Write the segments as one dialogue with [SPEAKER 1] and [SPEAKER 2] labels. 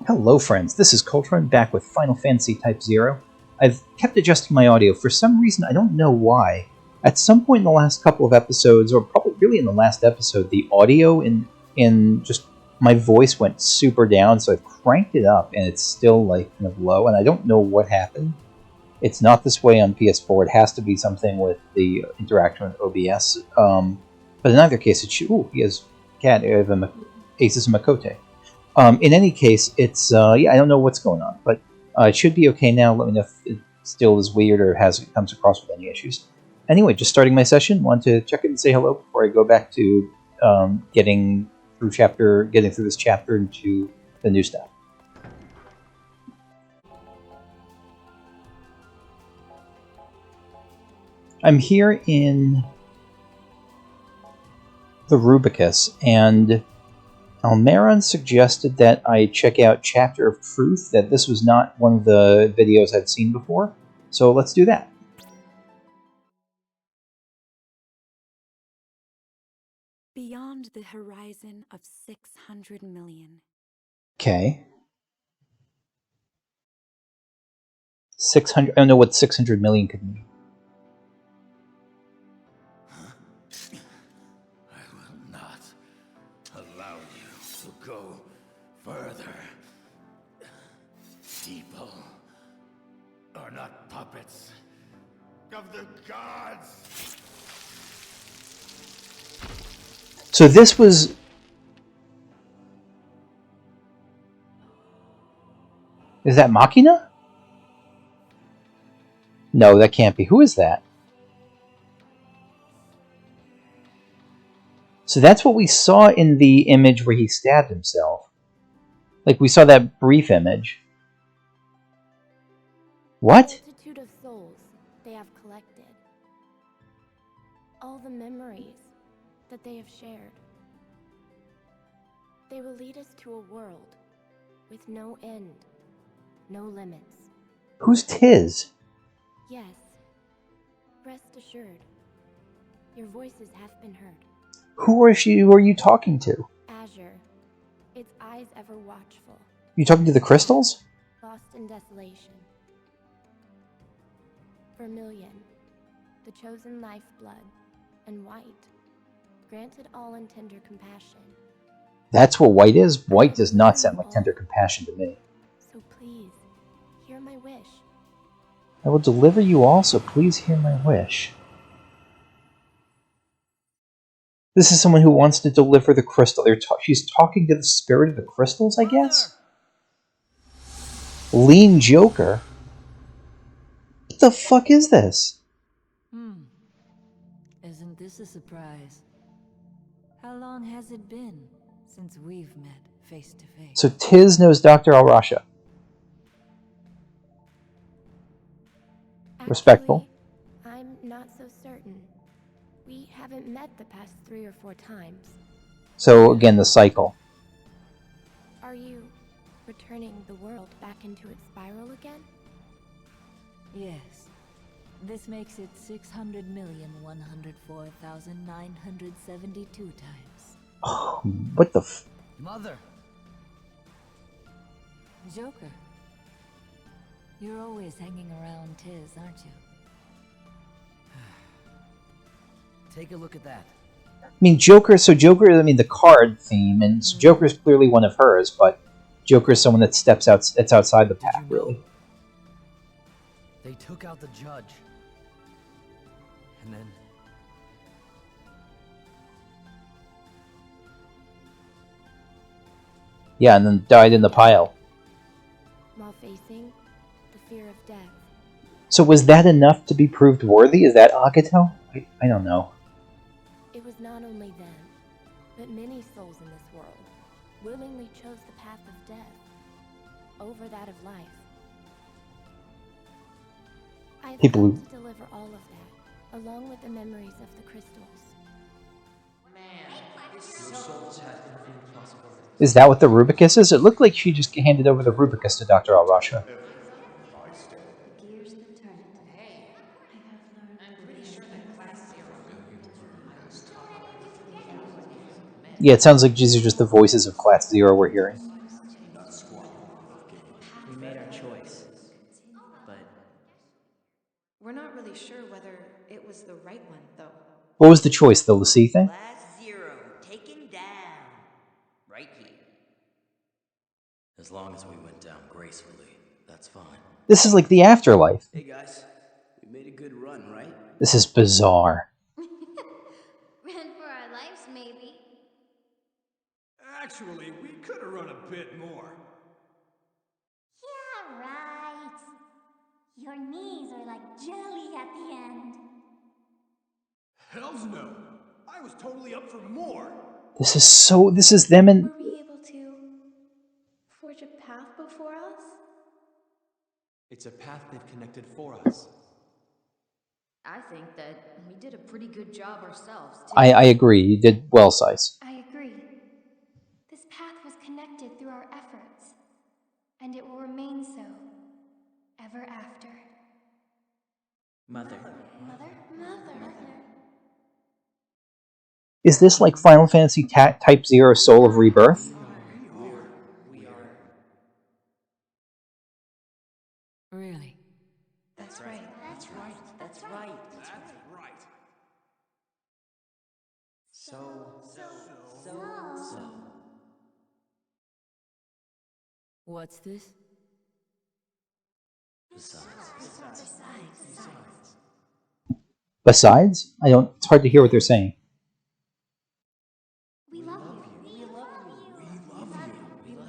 [SPEAKER 1] Hello friends, this is Coltron back with Final Fantasy Type-0. I've kept adjusting my audio. For some reason, I don't know why. At some point in the last couple of episodes, or probably really in the last episode, the audio in just my voice went super down, so I've cranked it up and it's still like kind of low, and I don't know what happened. It's not this way on PS4. It has to be something with the interaction with OBS. But in either case, it should... Ooh, he has cat Aces and Makote. In any case, it's, yeah, I don't know what's going on, but it should be okay now. Let me know if it still is weird or comes across with any issues. Anyway, just starting my session, want to check in and say hello before I go back to getting through this chapter into the new stuff. I'm here in the Rubicus, and Almaron suggested that I check out Chapter of Truth, that this was not one of the videos I'd seen before, so let's do that.
[SPEAKER 2] Beyond the horizon of 600 million.
[SPEAKER 1] Okay. 600, I don't know what 600 million could mean.
[SPEAKER 3] I will not allow you to go further. People are not puppets of the gods.
[SPEAKER 1] So this was... Is that Machina? No, that can't be. Who is that? So that's what we saw in the image where he stabbed himself. Like, we saw that brief image. What?
[SPEAKER 4] Multitude of souls they have collected. All the memories that they have shared. They will lead us to a world with no end, no limits.
[SPEAKER 1] Who's Tiz?
[SPEAKER 4] Yes, rest assured, your voices have been heard.
[SPEAKER 1] Who are you talking to?
[SPEAKER 4] Azure, its eyes ever watchful.
[SPEAKER 1] You talking to the crystals?
[SPEAKER 4] Lost in desolation. Vermilion, the chosen lifeblood, and white, granted all in tender compassion.
[SPEAKER 1] That's what white is? White does not sound like tender compassion to me.
[SPEAKER 4] So please, hear my wish.
[SPEAKER 1] I will deliver you all, so please hear my wish. This is someone who wants to deliver the crystal. She's talking to the spirit of the crystals, I guess? Lean Joker? What the fuck is this?
[SPEAKER 5] Isn't this a surprise? How long has it been since we've met face to face?
[SPEAKER 1] So Tiz knows Dr. Al-Rasha. Respectful.
[SPEAKER 4] I'm not so certain. We haven't met the past 3 or 4 times.
[SPEAKER 1] So again, the cycle.
[SPEAKER 4] Are you returning the world back into its spiral again?
[SPEAKER 5] Yes. This makes it 600,104,972 times.
[SPEAKER 1] Oh, what the f...
[SPEAKER 3] Mother!
[SPEAKER 5] Joker, you're always hanging around Tiz, aren't you?
[SPEAKER 3] Take a look at that.
[SPEAKER 1] I mean, Joker, I mean, the card theme, and so Joker's clearly one of hers, but Joker is someone that that's outside the path, really.
[SPEAKER 3] They took out the judge. And then...
[SPEAKER 1] Yeah, and then died in the pile.
[SPEAKER 4] While facing the fear of death.
[SPEAKER 1] So was that enough to be proved worthy? Is that Agato? I don't know.
[SPEAKER 4] It was not only them, but many souls in this world willingly chose the path of death over that of life. I've
[SPEAKER 1] People
[SPEAKER 4] come
[SPEAKER 1] who...
[SPEAKER 4] to deliver all of that, along with the memories of the crystals.
[SPEAKER 1] Is that what the Rubicus is? It looked like she just handed over the Rubicus to Dr. Al-Rasha. Yeah, it sounds like these are just the voices of Class 0 we're hearing.
[SPEAKER 6] really sure whether it was the right one, though.
[SPEAKER 1] What was the choice, the Lassie thing?
[SPEAKER 7] Class 0, taken down. Right here.
[SPEAKER 3] As long as we went down gracefully, that's fine.
[SPEAKER 1] This is like the afterlife.
[SPEAKER 8] Hey guys, we made a good run, right?
[SPEAKER 1] This is bizarre.
[SPEAKER 9] Ran for our lives, maybe.
[SPEAKER 10] Actually, we could have run a bit more.
[SPEAKER 9] Yeah, right. Your knees are like jelly at the end.
[SPEAKER 10] Hells no. I was totally up for more.
[SPEAKER 1] This is them and...
[SPEAKER 4] Were we able to forge a path before us?
[SPEAKER 8] It's a path they've connected for us.
[SPEAKER 5] I think that we did a pretty good job ourselves, too.
[SPEAKER 1] I agree. You did well, Sice.
[SPEAKER 4] I agree. This path was connected through our efforts, and it will remain so, ever after.
[SPEAKER 8] Mother.
[SPEAKER 4] Mother.
[SPEAKER 1] Is this like Final Fantasy Type-0 Soul of Rebirth?
[SPEAKER 8] We are.
[SPEAKER 5] Really?
[SPEAKER 4] That's right.
[SPEAKER 7] That's right.
[SPEAKER 10] That's right.
[SPEAKER 8] So.
[SPEAKER 5] What's this?
[SPEAKER 1] Besides? It's hard to hear what they're saying.
[SPEAKER 9] We love you.
[SPEAKER 10] We love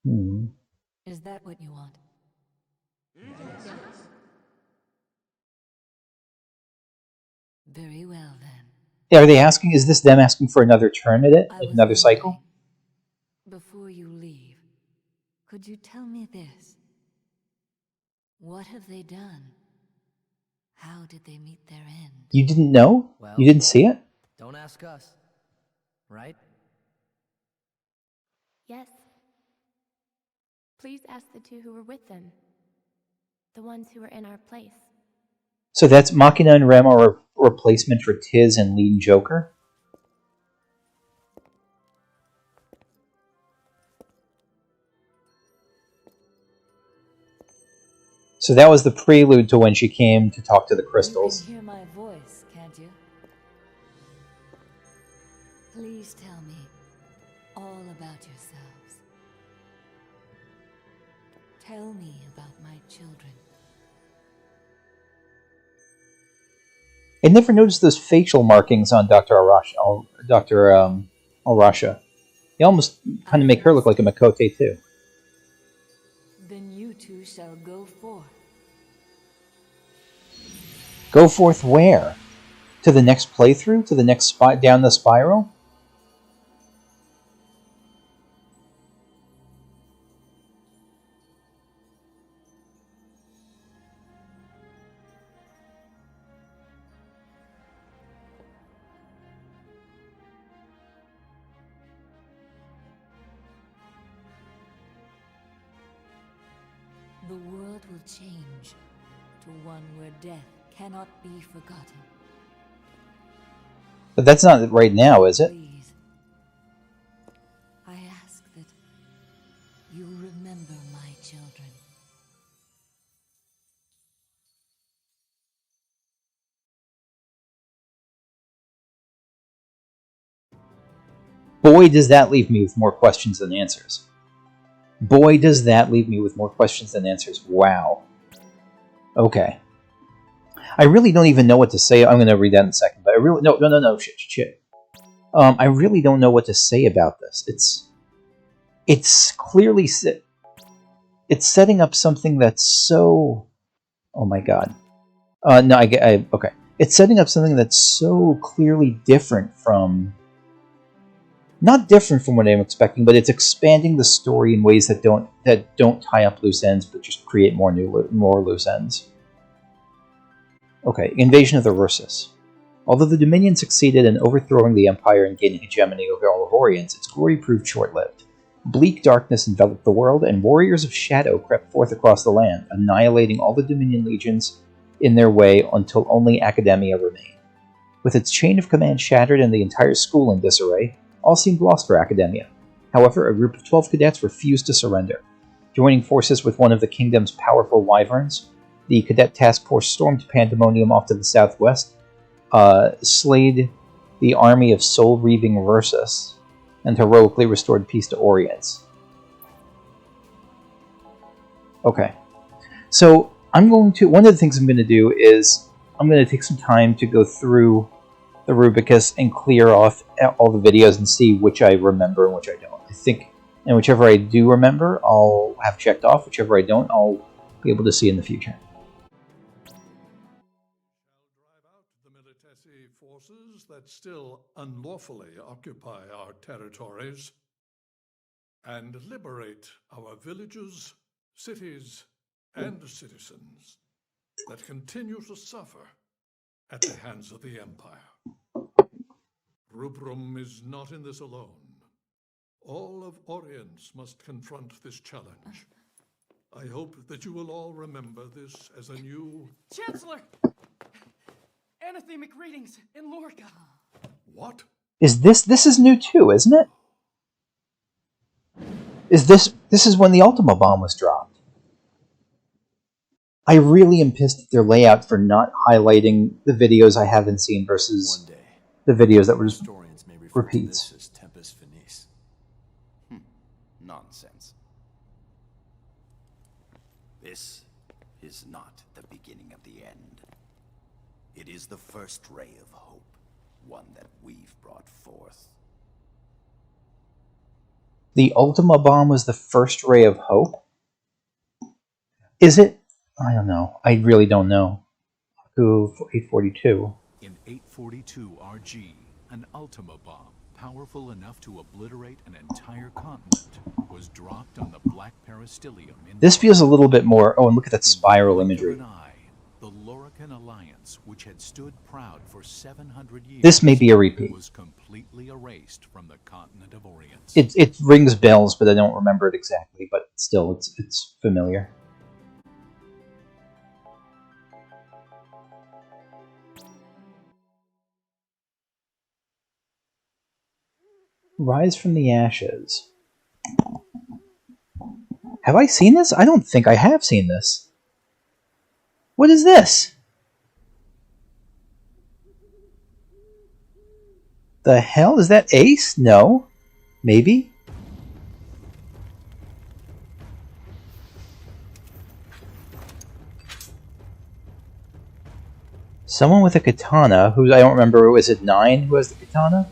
[SPEAKER 10] you.
[SPEAKER 1] Hmm.
[SPEAKER 5] Is that what you want?
[SPEAKER 8] Yes.
[SPEAKER 5] Very well, then.
[SPEAKER 1] Are they asking, is this them asking for another turn at it?
[SPEAKER 5] I
[SPEAKER 1] Like
[SPEAKER 5] was
[SPEAKER 1] another cycle?
[SPEAKER 5] wondering, before you leave, could you tell me this? What have they done? How did they meet their end?
[SPEAKER 1] You didn't know?
[SPEAKER 8] Well,
[SPEAKER 1] You didn't see it?
[SPEAKER 8] Don't ask us. Right?
[SPEAKER 4] Yes. Please ask the two who were with them. The ones who were in our place.
[SPEAKER 1] So that's Machina and Rem are a replacement for Tiz and Lean Joker? So that was the prelude to when she came to talk to the crystals.
[SPEAKER 5] You can hear my voice, can't you? Please tell me all about yourselves. Tell me about my children.
[SPEAKER 1] I never noticed those facial markings on Dr. Arasha. They almost kind of make her look like a Makote, too.
[SPEAKER 5] Then you two shall go forth.
[SPEAKER 1] Go forth where? To the next playthrough? To the next down the spiral?
[SPEAKER 5] The world will change to one where death cannot be forgotten.
[SPEAKER 1] But that's not right now, is it?
[SPEAKER 5] Please, I ask that you remember my children.
[SPEAKER 1] Boy, does that leave me with more questions than answers. Boy, does that leave me with more questions than answers. Wow. Okay. I really don't even know what to say. I'm going to read that in a second. But I really... No. Shit. I really don't know what to say about this. It's clearly... It's setting up something that's so... Oh my god. No, okay. It's setting up something that's so clearly different from... Not different from what I'm expecting, but it's expanding the story in ways that don't tie up loose ends, but just create more loose ends. Okay, invasion of the Ursus. Although the Dominion succeeded in overthrowing the Empire and gaining hegemony over all of Orience, its glory proved short-lived. Bleak darkness enveloped the world, and warriors of shadow crept forth across the land, annihilating all the Dominion legions in their way until only Academia remained. With its chain of command shattered and the entire school in disarray, all seemed lost for Academia. However, a group of 12 cadets refused to surrender. Joining forces with one of the kingdom's powerful wyverns, the cadet task force stormed Pandemonium off to the southwest, slayed the army of soul-reaving Versus, and heroically restored peace to Orience. Okay. So, one of the things I'm going to do is, I'm going to take some time to go through the Rubicus and clear off all the videos and see which I remember and which I don't. I think, and whichever I do remember, I'll have checked off. Whichever I don't, I'll be able to see in the future.
[SPEAKER 3] Drive out the Militesi forces that still unlawfully occupy our territories, and liberate our villages, cities, and citizens that continue to suffer at the hands of the Empire. Rubrum is not in this alone. All of Orience must confront this challenge. I hope that you will all remember this as a new...
[SPEAKER 11] Chancellor! Anathemic readings in Lorca.
[SPEAKER 3] What?
[SPEAKER 1] Is this is new too, isn't it? This is when the Ultima bomb was dropped. I really am pissed at their layout for not highlighting the videos I haven't seen versus the videos that were repeats.
[SPEAKER 12] This is Tempus Finis.
[SPEAKER 7] Nonsense. This is not the beginning of the end. It is the first ray of hope, one that we've brought forth.
[SPEAKER 1] The Ultima bomb was the first ray of hope? Is it? I don't know. I really don't know. 842.
[SPEAKER 13] In 842 RG, an Ultima bomb, powerful enough to obliterate an entire continent, was dropped on the Black Peristilium.
[SPEAKER 1] This feels a little bit more... Oh, and look at that spiral imagery.
[SPEAKER 13] The Lorican Alliance, which had stood proud for 700 years,
[SPEAKER 1] this may be a repeat.
[SPEAKER 13] Was completely erased from the continent of Orience.
[SPEAKER 1] It rings bells, but I don't remember it exactly. But still, it's familiar. Rise from the Ashes. Have I seen this? I don't think I have seen this. What is this? The hell? Is that Ace? No. Maybe? Someone with a katana, who I don't remember, was it 9 who has the katana?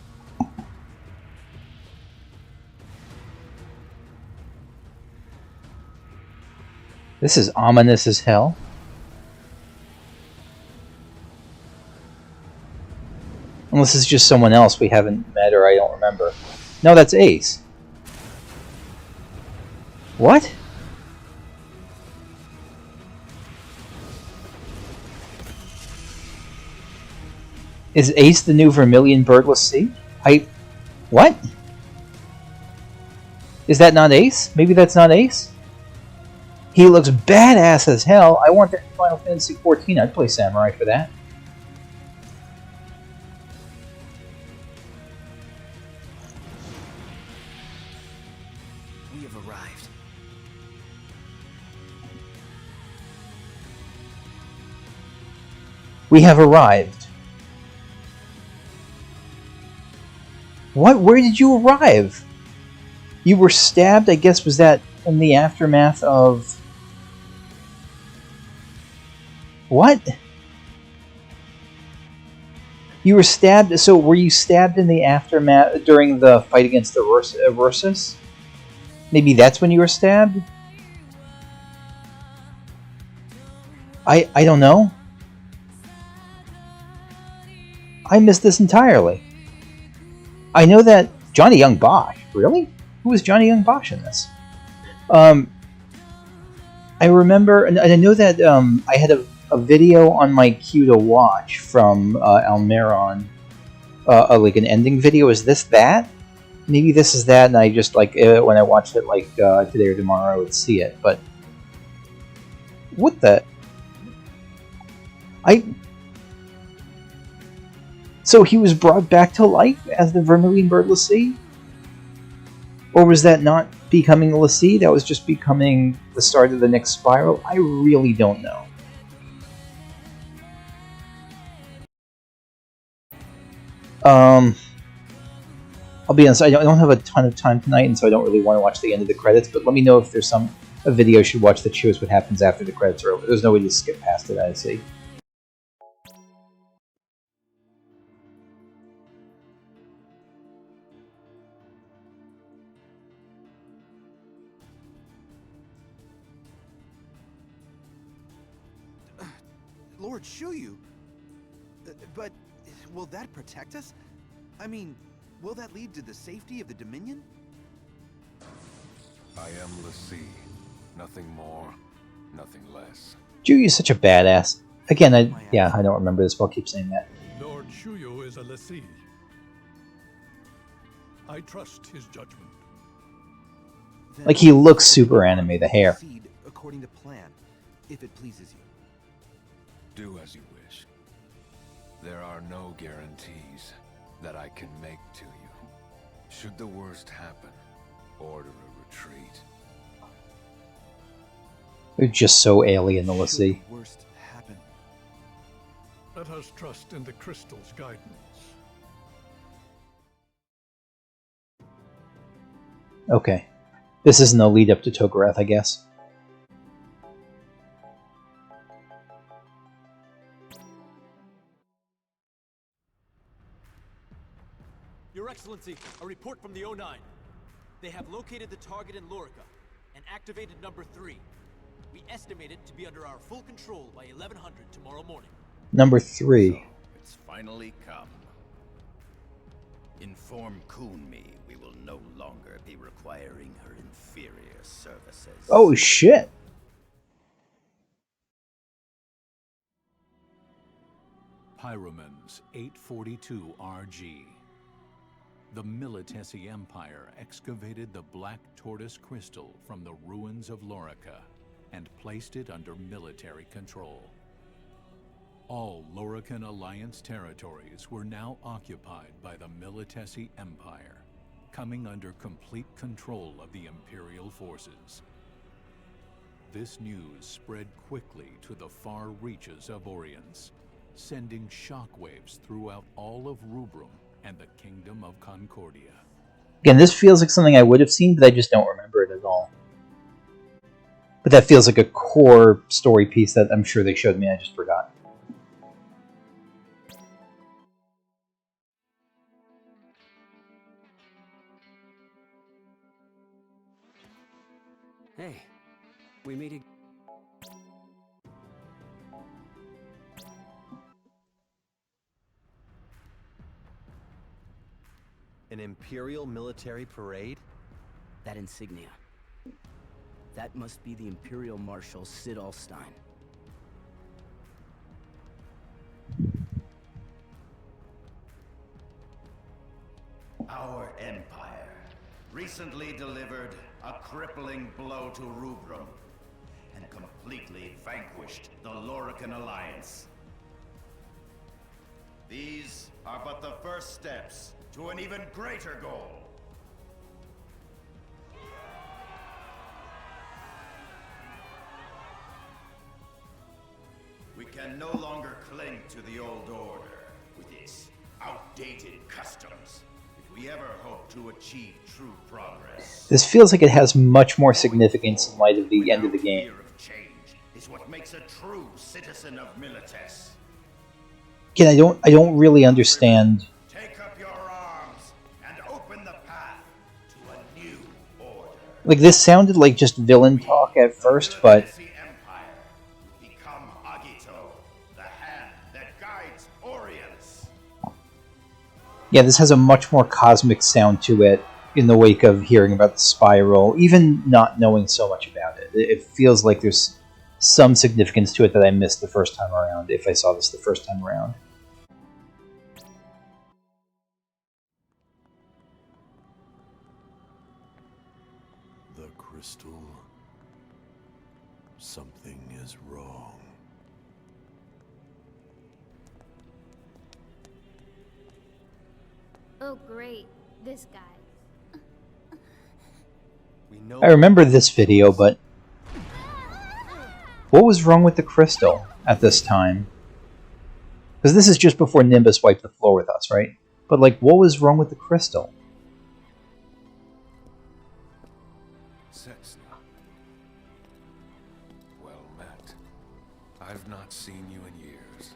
[SPEAKER 1] This is ominous as hell. Unless it's just someone else we haven't met or I don't remember. No, that's Ace. What? Is Ace the new Vermilion Birdless Sea? What? Is that not Ace? Maybe that's not Ace? He looks badass as hell. I want that in Final Fantasy XIV. I'd play Samurai for that.
[SPEAKER 7] We have arrived.
[SPEAKER 1] We have arrived. What? Where did you arrive? You were stabbed, I guess, was that in the aftermath of... What? You were stabbed, so were you stabbed in the aftermath during the fight against the Versus? Maybe that's when you were stabbed? I don't know. I missed this entirely. I know that Johnny Young Bosch, really? Who was Johnny Young Bosch in this? I remember, and I know that I had a video on my queue to watch from Almeron, like an ending video. Is this that? Maybe this is that, and I just, like, when I watched it, like, today or tomorrow, I would see it, but... What the... So he was brought back to life as the Vermilion Bird Lassie? Or was that not becoming a Lassie? That was just becoming the start of the next spiral? I really don't know. I'll be honest, I don't have a ton of time tonight, and so I don't really want to watch the end of the credits, but let me know if there's a video I should watch that shows what happens after the credits are over. There's no way to skip past it, I see.
[SPEAKER 11] Lord Shuyu? But will that protect us? I mean, will that lead to the safety of the Dominion?
[SPEAKER 12] I am Militesi. Nothing more, nothing less.
[SPEAKER 1] Juyu's such a badass. Again, I don't remember this, but I'll keep saying that.
[SPEAKER 3] Lord Shuyu is a Militesi. I trust his judgment.
[SPEAKER 1] Like, he looks super anime, the hair.
[SPEAKER 11] According to plan, if it pleases you.
[SPEAKER 12] Do as you wish. There are no guarantees that I can make to you. Should the worst happen, order a retreat.
[SPEAKER 1] They're just so alien, the Militesi.
[SPEAKER 11] Worst happen.
[SPEAKER 3] Let us trust in the crystal's guidance.
[SPEAKER 1] Okay. This isn't a lead up to Togorath, I guess.
[SPEAKER 8] Your Excellency, a report from the O9. They have located the target in Lorica and activated number 3. We estimate it to be under our full control by 1100 tomorrow morning.
[SPEAKER 1] Number 3.
[SPEAKER 7] So, it's finally come. Inform Kunmi we will no longer be requiring her inferior services.
[SPEAKER 1] Oh shit!
[SPEAKER 13] Pyromans 842 RG. The Militesi Empire excavated the Black Tortoise Crystal from the ruins of Lorica and placed it under military control. All Lorican Alliance territories were now occupied by the Militesi Empire, coming under complete control of the Imperial forces. This news spread quickly to the far reaches of Orience, sending shockwaves throughout all of Rubrum and the Kingdom of Concordia.
[SPEAKER 1] Again, this feels like something I would have seen, but I just don't remember it at all. But that feels like a core story piece that I'm sure they showed me, I just forgot.
[SPEAKER 14] Hey, we meet again.
[SPEAKER 8] An Imperial military parade?
[SPEAKER 14] That insignia. That must be the Imperial Marshal Sid Alstein.
[SPEAKER 7] Our empire recently delivered a crippling blow to Rubrum and completely vanquished the Lorican Alliance. These are but the first steps to an even greater goal. We can no longer cling to the old order with its outdated customs if we ever hope to achieve true progress.
[SPEAKER 1] This feels like it has much more significance in light of the end of the game.
[SPEAKER 7] Fear of change is what makes a true citizen of Militesi.
[SPEAKER 1] Again, I don't really understand.
[SPEAKER 7] Take up your arms and open the path to a new order.
[SPEAKER 1] Like, this sounded like just villain talk at first, but
[SPEAKER 7] Empire become Agito, the hand that guides Orience.
[SPEAKER 1] yeah, this has a much more cosmic sound to it in the wake of hearing about the spiral, even not knowing so much about it. It feels like there's some significance to it that I missed the first time around, if I saw this the first time around.
[SPEAKER 15] The crystal. Something is wrong.
[SPEAKER 9] Oh great, this guy.
[SPEAKER 8] We know
[SPEAKER 1] I remember this video, but what was wrong with the crystal at this time? Because this is just before Nimbus wiped the floor with us, right? But, like, what was wrong with the crystal?
[SPEAKER 12] Cessna. Well met. I've not seen you in years.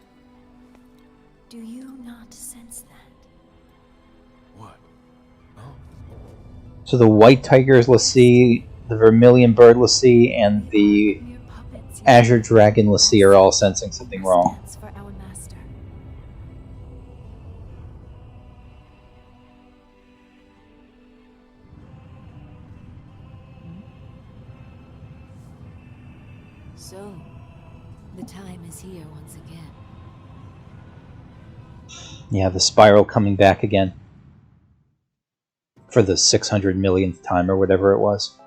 [SPEAKER 4] Do you not sense that?
[SPEAKER 12] What?
[SPEAKER 1] So the white tigers, let's see, the vermilion bird, let's see, and the azure dragon, let's see, are all sensing something wrong.
[SPEAKER 4] For our master.
[SPEAKER 5] So, the time is here once again.
[SPEAKER 1] Yeah, the spiral coming back again. For the 600 millionth time, or whatever it was.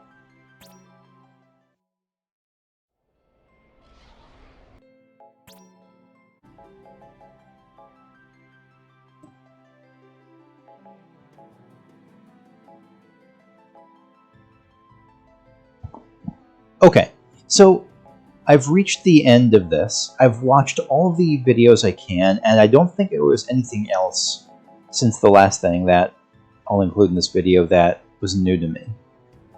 [SPEAKER 1] Okay, so I've reached the end of this. I've watched all the videos I can, and I don't think there was anything else since the last thing that I'll include in this video that was new to me.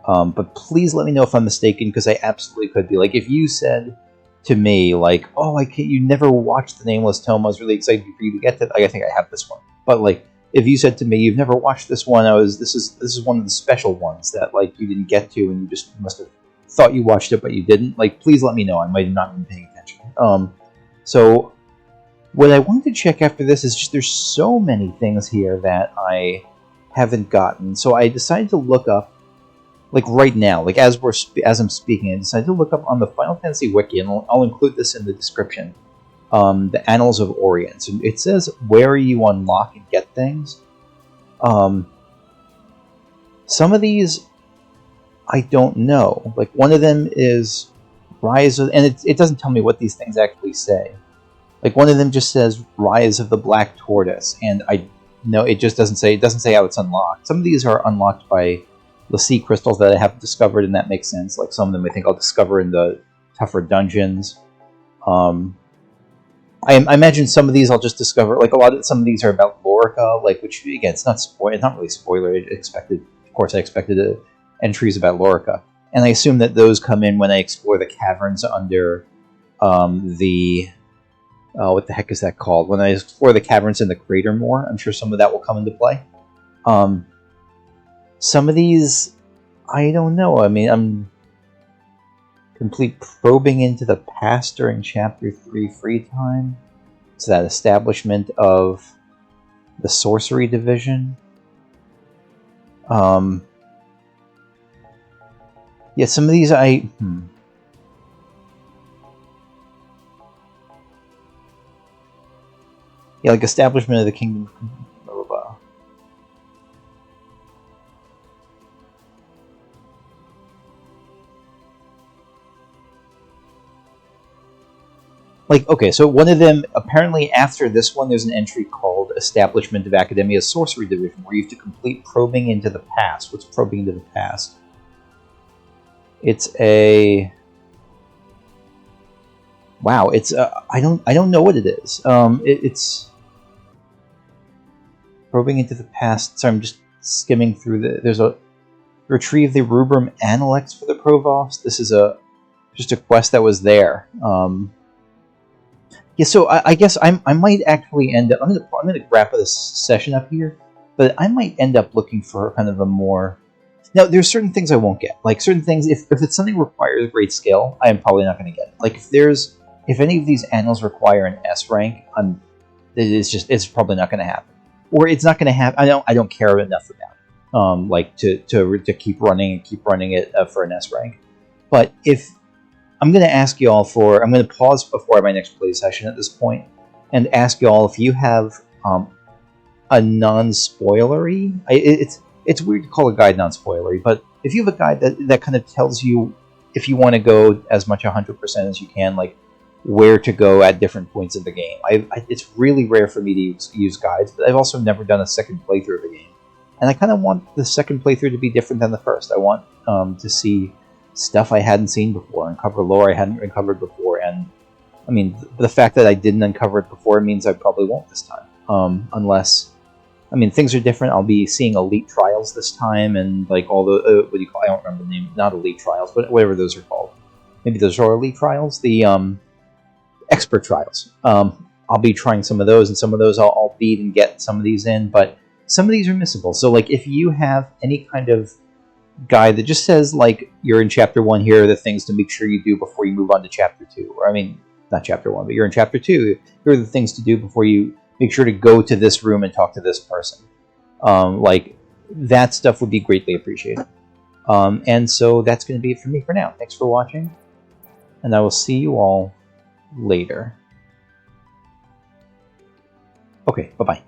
[SPEAKER 1] But please let me know if I'm mistaken, because I absolutely could be. Like, if you said to me, like, oh, you never watched The Nameless Tome, I was really excited for you to get to it. I think I have this one. But, like, if you said to me, you've never watched this one, this is one of the special ones that, like, you didn't get to, and you must have thought you watched it, but you didn't. Like, please let me know. I might have not been paying attention. So, what I wanted to check after this is just there's so many things here that I haven't gotten. So I decided to look up, like right now, like as I'm speaking, I decided to look up on the Final Fantasy Wiki, and I'll include this in the description, the Annals of Orience. And it says where you unlock and get things. Some of these I don't know. Like, one of them is Rise of... And it doesn't tell me what these things actually say. Like, one of them just says Rise of the Black Tortoise, and I know it just doesn't say... It doesn't say how it's unlocked. Some of these are unlocked by the sea crystals that I haven't discovered, and that makes sense. Like, some of them I think I'll discover in the tougher dungeons. I imagine some of these I'll just discover... Like, some of these are about Lorica, like, which, again, it's not really spoiler. Of course, I expected entries about Lorica. And I assume that those come in when I explore the caverns under the... what the heck is that called? When I explore the caverns in the crater more, I'm sure some of that will come into play. Some of these, I don't know. I mean, I'm complete probing into the past during Chapter 3 free time. It's that establishment of the Sorcery Division. Yeah, some of these Yeah, like establishment of the kingdom. Blah, blah, blah. Like, okay, so one of them, apparently after this one, there's an entry called Establishment of Academia's Sorcery Division, where you have to complete probing into the past. What's probing into the past? It's a... Wow, it's I don't know what it is. It's probing into the past. So I'm just skimming through there's a retrieve the Rubrum Analects for the Provost. This is just a quest that was there. Yeah, so I guess I might actually end up. I'm gonna wrap this session up here, but I might end up looking for kind of a more. Now, there's certain things I won't get. Like certain things, if it's something that requires great skill, I am probably not going to get it. Like if any of these annals require an S rank, it's probably not going to happen, or it's not going to happen. I don't care enough about it, like to keep running it for an S rank. But if I'm going to ask you all I'm going to pause before my next play session at this point, and ask you all if you have a non-spoilery. It's weird to call a guide non-spoilery, but if you have a guide that kind of tells you if you want to go as much 100% as you can, like where to go at different points of the game. It's really rare for me to use guides, but I've also never done a second playthrough of the game. And I kind of want the second playthrough to be different than the first. I want to see stuff I hadn't seen before, uncover lore I hadn't uncovered before, and I mean, the fact that I didn't uncover it before means I probably won't this time, unless I mean, things are different. I'll be seeing Elite Trials this time, and like all the what do you call? I don't remember the name. Not Elite Trials, but whatever those are called. Maybe those are Elite Trials. The Expert Trials. I'll be trying some of those, and some of those I'll beat and get some of these in, but some of these are missable. So, like, if you have any kind of guide that just says, like, you're in Chapter 1, here are the things to make sure you do before you move on to Chapter 2. Or, I mean, not Chapter 1, but you're in Chapter 2. Here are the things to do before you make sure to go to this room and talk to this person. Like, that stuff would be greatly appreciated. And so that's going to be it for me for now. Thanks for watching, and I will see you all later. Okay, bye-bye.